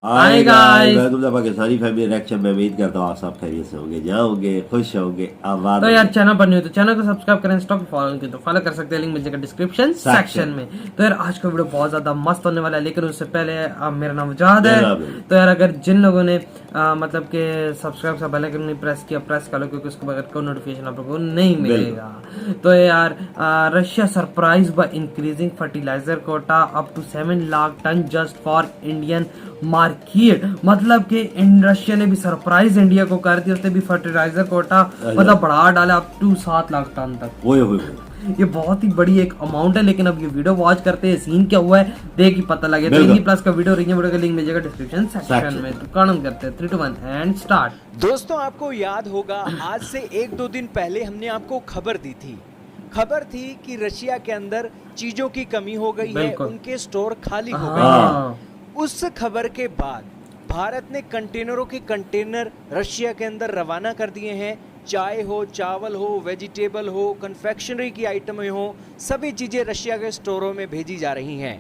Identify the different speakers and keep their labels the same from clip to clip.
Speaker 1: Hi guys.
Speaker 2: मैं तुमसे Pakistani family reaction में उम्मीद करता हूँ आप सब खैरियत से होंगे, जहाँ होंगे खुश होंगे, आबाद
Speaker 1: तो यार
Speaker 2: होंगे।
Speaker 1: चैनल पर नहीं हो तो चैनल को सब्सक्राइब करें, स्टॉक फॉलो की तो फॉलो कर सकते हैं, लिंक मिल जाएगा डिस्क्रिप्शन सेक्शन में। तो यार आज का वीडियो बहुत ज्यादा मस्त होने वाला है, लेकिन उससे पहले मेरा नाम मुजाहिद है। तो यार अगर जिन लोगों ने मतलब के सब्सक्राइब का बेल आइकन नहीं प्रेस किया, प्रेस कर लो, क्योंकि उसके बगैर कोई नोटिफिकेशन आप लोगों को नहीं मिलेगा। तो यार Russia surprise by increasing fertiliser quota up to 7 lakh ton just for Indian market. मतलब कि रशिया ने भी सरप्राइज इंडिया को कर दिया, उसने भी फर्टिलाइजर कोटा मतलब बढ़ा डाला अप टू 7 लाख टन तक।
Speaker 2: वो
Speaker 1: ये बहुत ही बड़ी एक अमाउंट है। लेकिन अब ये वीडियो वॉच करते हैं, सीन क्या हुआ है देख ही पता लगे। तो इंडी प्लस का वीडियो का लिंक मिल जाएगा डिस्क्रिप्शन सेक्शन में। तो काउंट करते हैं 3 2 1 एंड स्टार्ट।
Speaker 3: दोस्तों आपको याद होगा आज से 1-2 दिन पहले हमने आपको खबर दी थी। खबर थी कि रशिया के अंदर चीजों की कमी हो गई है, उनके स्टोर खाली हो गए हैं। उस खबर के बाद भारत ने कंटेनरों के कंटेनर रशिया के अंदर रवाना कर दिए हैं। चाय हो, चावल हो, वेजिटेबल हो, कन्फेक्शनरी की आइटमें हो, सभी चीजें रशिया के स्टोरों में भेजी जा रही हैं।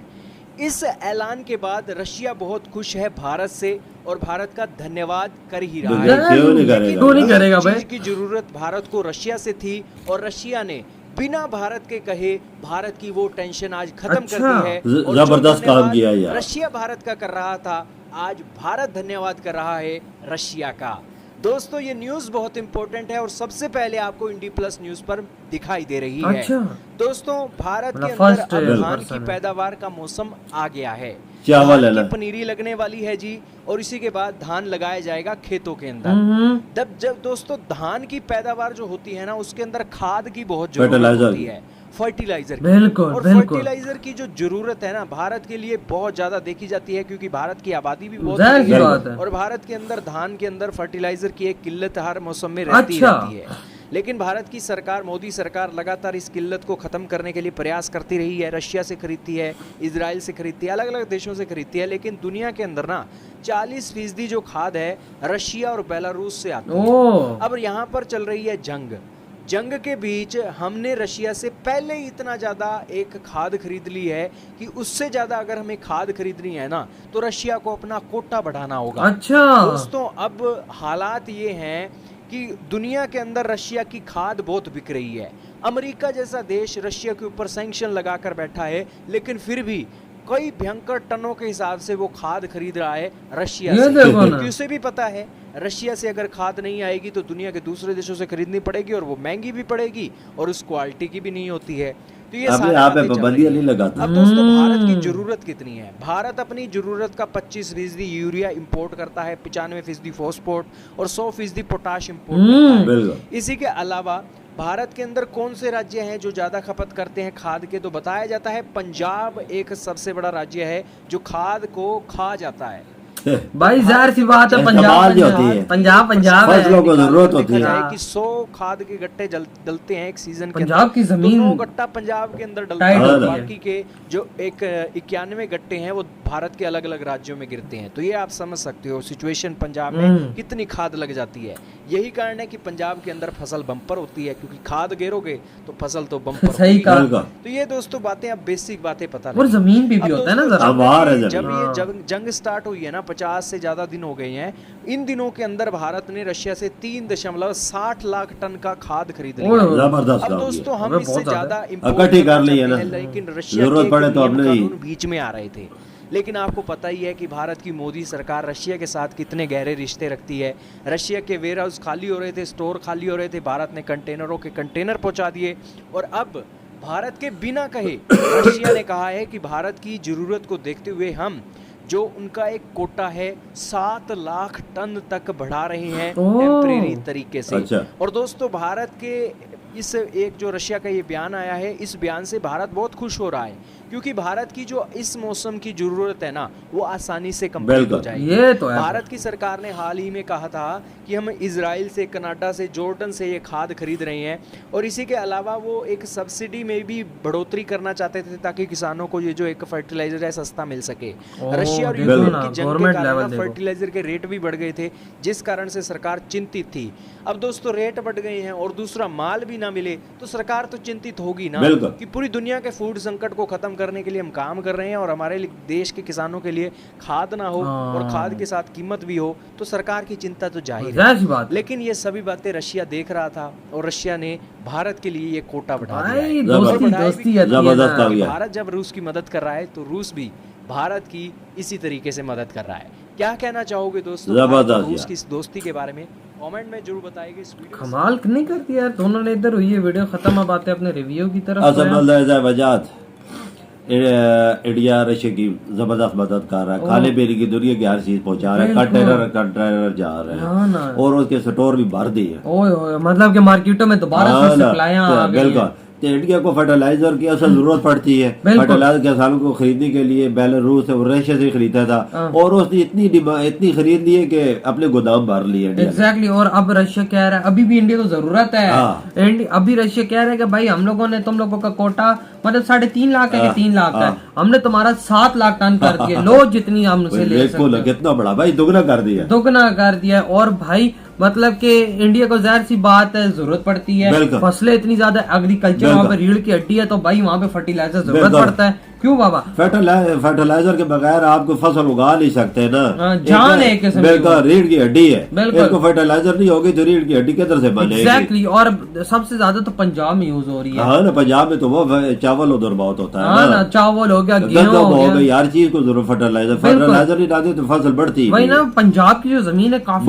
Speaker 3: इस ऐलान के बाद रशिया बहुत खुश है भारत से और भारत का धन्यवाद कर ही रहा है।
Speaker 1: क्यों नहीं करेगा भाई?
Speaker 3: चीज की जरूरत भारत को रशिया से थी और रशिया ने बिना भारत के कहे भारत की वो टेंशन आज खत्म कर दी है।
Speaker 2: जबरदस्त काम किया यार।
Speaker 3: रशिया भारत का कर रहा था, आज भारत धन्यवाद कर रहा है रशिया का। दोस्तों ये न्यूज बहुत इंपॉर्टेंट है और सबसे पहले आपको इंडी प्लस न्यूज पर दिखाई दे रही है। दोस्तों भारत के अंदर अब धान की पैदावार का मौसम आ गया है।
Speaker 2: चावल है,
Speaker 3: पनीरी लगने वाली है जी, और इसी के बाद धान लगाया जाएगा खेतों के अंदर। जब दोस्तों धान की पैदावार जो होती है ना, उसके अंदर खाद की बहुत जरूरत होती है, फर्टिलाइजर की। और फर्टिलाइजर की जो जरूरत है ना भारत के लिए बहुत ज्यादा देखी जाती है, क्योंकि भारत की आबादी भी बहुत है और भारत के अंदर धान के अंदर फर्टिलाइजर की एक किल्लत हर मौसम में रहती है। लेकिन भारत की सरकार, मोदी सरकार लगातार इस किल्लत को खत्म करने के लिए प्रयास करती रही है। रशिया से खरीदती है, इजराइल से खरीदती है, अलग अलग देशों से खरीदती है। लेकिन दुनिया के अंदर ना 40% जो खाद है रशिया और बेलारूस से आती है। अब यहाँ पर चल रही है जंग के बीच हमने रशिया से पहले ही इतना ज्यादा एक खाद खरीद ली है कि उससे ज्यादा अगर हमें खाद खरीदनी है ना तो रशिया को अपना कोटा बढ़ाना होगा। दोस्तों अब हालात ये हैं कि दुनिया के अंदर रशिया की खाद बहुत बिक रही है। अमेरिका जैसा देश रशिया के ऊपर सैंक्शन लगाकर बैठा है, लेकिन फिर भी कई भयंकर टनों के हिसाब से वो खाद खरीद रहा है रशिया से, क्योंकि उसे भी पता है रशिया से अगर खाद नहीं आएगी तो दुनिया के दूसरे देशों से खरीदनी पड़ेगी और वो महंगी भी पड़ेगी और उस क्वालिटी की भी नहीं होती है। तो ये
Speaker 2: पाबंदियां नहीं लगाता।
Speaker 3: अब दोस्तों भारत की जरूरत कितनी है? भारत अपनी जरूरत का 25% यूरिया इंपोर्ट करता है, 95% फॉस्फोट और 100% पोटाश इंपोर्ट करता है। इसी के अलावा भारत के अंदर कौन से राज्य हैं जो ज्यादा खपत करते हैं खाद के? तो बताया जाता है पंजाब एक सबसे बड़ा राज्य है जो खाद को खा जाता है।
Speaker 1: भाई जार सी बात है, पंजाब
Speaker 2: फसलों को जरूरत होती है
Speaker 3: कि 100 खाद के गट्टे डलते हैं एक सीजन के
Speaker 1: पंजाब की जमीन,
Speaker 3: तो 9 गट्टा पंजाब के अंदर डलता है, बाकी के जो 91 गट्टे हैं वो भारत के अलग अलग राज्यों में गिरते हैं। तो ये आप समझ सकते हो सिचुएशन पंजाब में कितनी खाद लग जाती है। यही कारण है कि पंजाब के अंदर फसल बम्पर होती है, क्योंकि खाद गिरोगे तो फसल तो बम्पर।
Speaker 1: सही कहा।
Speaker 3: तो ये दोस्तों बातें, अब बेसिक बातें पता
Speaker 1: और जमीन भी होता है ना जरा।
Speaker 3: जब ये जंग स्टार्ट हुई है ना, 50 से ज्यादा दिन हो गए हैं। इन दिनों के अंदर भारत ने रशिया से 3.60 लाख टन का खाद खरीद लिया। अब दोस्तों हम इससे ज्यादा इकट्ठी कर ली है ना, लेकिन रशिया के कानून बीच में आ रहे थे। लेकिन आपको पता ही है कि भारत की मोदी सरकार रशिया के साथ कितने गहरे रिश्ते रखती है। रशिया के वेयर हाउस खाली हो रहे थे, स्टोर खाली हो रहे थे, भारत ने कंटेनरों के कंटेनर पहुंचा दिए। और अब भारत के बिना कहे रशिया ने कहा है कि भारत की जरूरत को देखते हुए हम जो उनका एक कोटा है 7 लाख टन तक बढ़ा रहे हैं टेम्परेरी तरीके से। और दोस्तों भारत के इस एक जो रशिया का ये बयान आया है, इस बयान से भारत बहुत खुश हो रहा है, क्योंकि भारत की जो इस मौसम की जरूरत है ना वो आसानी से कंप्लीट हो जाएगी।
Speaker 1: ये तो
Speaker 3: भारत की सरकार ने हाल ही में कहा था कि हम इजराइल से, कनाडा से, जॉर्डन से ये खाद खरीद रहे हैं। और इसी के अलावा वो एक सब्सिडी में भी बढ़ोतरी करना चाहते थे ताकि किसानों को ये जो एक फर्टिलाइजर है सस्ता मिल सके। रशिया और यूक्रेन की जंग के कारण फर्टिलाइजर के रेट भी बढ़ गए थे, जिस कारण से सरकार चिंतित थी। अब दोस्तों रेट बढ़ गए हैं और दूसरा माल भी ना मिले तो सरकार तो चिंतित होगी ना
Speaker 2: बिल्कुल।
Speaker 3: कि पूरी दुनिया के फूड संकट को खत्म करने के लिए हम काम कर रहे हैं और हमारे देश के किसानों के लिए खाद ना हो और खाद के साथ कीमत भी हो, तो सरकार की चिंता तो जाहिर
Speaker 1: जाहिर सी
Speaker 3: है।
Speaker 1: बात।
Speaker 3: लेकिन ये सभी बातें रशिया देख रहा था और रशिया ने भारत के लिए ये कोटा बढ़ा दिया
Speaker 1: भाई
Speaker 3: है।
Speaker 1: दोस्ती
Speaker 3: और बढ़ाया भी
Speaker 1: दोस्ती
Speaker 3: कि
Speaker 1: आती है
Speaker 2: जबरदस्त
Speaker 1: ना।
Speaker 2: आ गया।
Speaker 3: भारत जब रूस की मदद कर रहा है तो रूस भी भारत की इसी तरीके से मदद कर रहा है। क्या कहना चाहोगे दोस्तों भारत और रूस की इस दोस्ती के बारे में? कमेंट में जरूर बताइए। इस वीडियो
Speaker 1: कमाल नहीं करती यार, दोनों ने इधर हुई है वीडियो खत्म, अब आते हैं अपने रिव्यू की तरफ।
Speaker 2: अजरबैजान इंडिया रशिया की जबरदस्त मदद कर रहा है, खाने पीने की दुनिया की हर चीज पहुंचा रहा है, कंटेनर जा रहे हैं और उसके स्टोर भी भर दिए।
Speaker 1: ओए मतलब कि मार्केटों में दोबारा से सप्लाईयां आ गई हैं।
Speaker 2: बिल्कुल। तो इंडिया को फर्टिलाइजर की असल जरूरत पड़ती है। फर्टिलाइजर किसानों को खरीदने के लिए बेलारूस और रशिया से खरीदा था और उसने इतनी खरीद ली है कि अपने गोदाम भर लिए।
Speaker 1: एग्जैक्टली। और अब रशिया कह रहा है अभी भी इंडिया को जरूरत है। अभी रशिया कह रहा है कि भाई हम लोगों ने तुम लोगों का कोटा मतलब 3.5 लाख है कि 3 लाख है, हमने तुम्हारा 7 लाख टन कर दिया, लो जितनी हमसे ले सकते हो।
Speaker 2: कितना बड़ा भाई, दुगना कर दिया। और
Speaker 1: भाई मतलब कि इंडिया को जाहिर सी बात है जरूरत पड़ती है, फसलें इतनी ज्यादा, एग्रीकल्चर वहाँ पे रीढ़ की हड्डी है, तो भाई वहाँ पे फर्टिलाइजर जरूरत पड़ता है। क्यों बाबा?
Speaker 2: फर्टिलाइजर के बगैर आपको फसल उगा नहीं सकते ना,
Speaker 1: जान है एक किस्म
Speaker 2: की, रीढ़ की हड्डी है। इसको फर्टिलाइजर नहीं होगी तो रीढ़ की हड्डी किधर से बनेगी?
Speaker 1: एग्जैक्टली। और सबसे ज्यादा तो पंजाब में यूज हो रही है।
Speaker 2: हाँ ना, पंजाब में तो वो चावल उधर बहुत होता है
Speaker 1: ना, चावल हो गया, गेहूं हो गया,
Speaker 2: हर चीज को जरूर फर्टिलाइजर नहीं डालते तो फसल बढ़ती है।
Speaker 1: वही ना, पंजाब की जो जमीन है काफी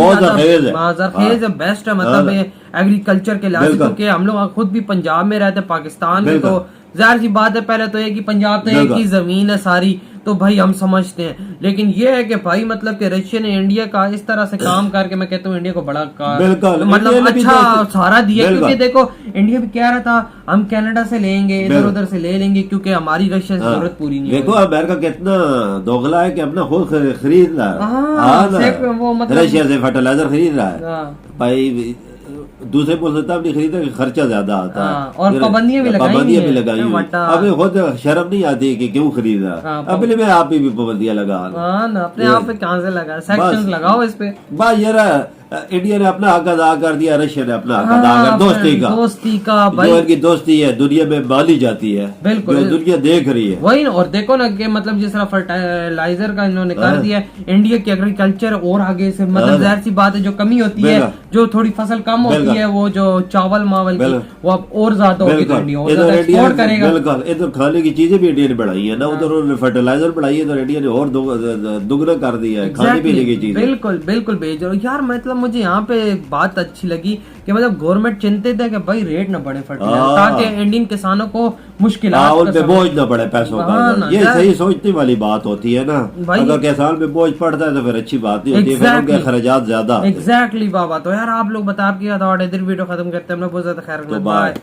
Speaker 1: जरखेज है, बेस्ट है मतलब एग्रीकल्चर के लिहाज से, क्योंकि हम लोग खुद भी पंजाब में रहते हैं, पाकिस्तान में, तो जाहिर सी बात है पहले तो एक ही पंजाब तो एक ही जमीन है सारी, तो भाई हम समझते हैं। लेकिन ये है कि भाई मतलब कि रशिया ने इंडिया का इस तरह से काम करके, मैं कहता हूँ इंडिया को बड़ा मतलब अच्छा सहारा दिया, क्योंकि देखो इंडिया भी कह रहा था हम कनाडा से लेंगे, इधर उधर से ले लेंगे, क्योंकि हमारी रशिया से जरूरत पूरी नहीं।
Speaker 2: देखो अमेरिका कितना दोगला है कि अपना खुद खरीद रहा है, रशिया से फर्टिलाइजर खरीद रहा है भाई, दूसरे मुल्क से तब नहीं खरीदा कि खर्चा ज्यादा आता है
Speaker 1: और पाबंदियां भी लगाई
Speaker 2: हुई। अभी खुद शर्म नहीं आती कि क्यों खरीदा, अभी मैं आप भी पाबंदियां लगा
Speaker 1: अपने आप पे कहां से लगा, सेक्शंस लगाओ इस पे।
Speaker 2: बस यार इंडिया ने अपना हक अदा कर दिया, रशिया ने अपना हक अदा कर दोस्ती का भाई, जो इनकी दोस्ती है दुनिया में मानी जाती है, बिल्कुल जो दुनिया देख रही है
Speaker 1: वही। और देखो ना कि मतलब जिस तरह फर्टिलाइजर का इन्होंने कर दिया, इंडिया की एग्रीकल्चर और आगे से मतलब जाहिर सी बात है जो कमी होती है, जो थोड़ी फसल कम होती है, वो जो चावल मावल की, वो अब और ज्यादा होगी, एक्सपोर्ट करेगा।
Speaker 2: बिल्कुल, इधर खाने की चीजें भी इंडिया ने बढ़ाई है ना, उधर उन्होंने फर्टिलाइजर बढ़ाई है तो इंडिया ने और दुगना कर दिया है खाने पीने की चीजें।
Speaker 1: बिल्कुल भेज रहा यार। मतलब मुझे यहाँ पे एक बात अच्छी लगी कि मतलब गवर्नमेंट चिंतित है कि भाई रेट न बढ़े फर्टिलाइजर, ताकि इंडियन किसानों को मुश्किलात
Speaker 2: उन पे बोझ न पड़े पैसों का। ये सही सोचने वाली बात होती है ना, अगर किसान पे बोझ पड़ता है तो फिर अच्छी बात नहीं होती, फिर उनके खर्चात ज्यादा।
Speaker 1: एग्जैक्टली बाबा। तो यार आप लोग बता, आपकी वीडियो खत्म करते हैं, हम लोग बहुत ज्यादा खैर, बाय।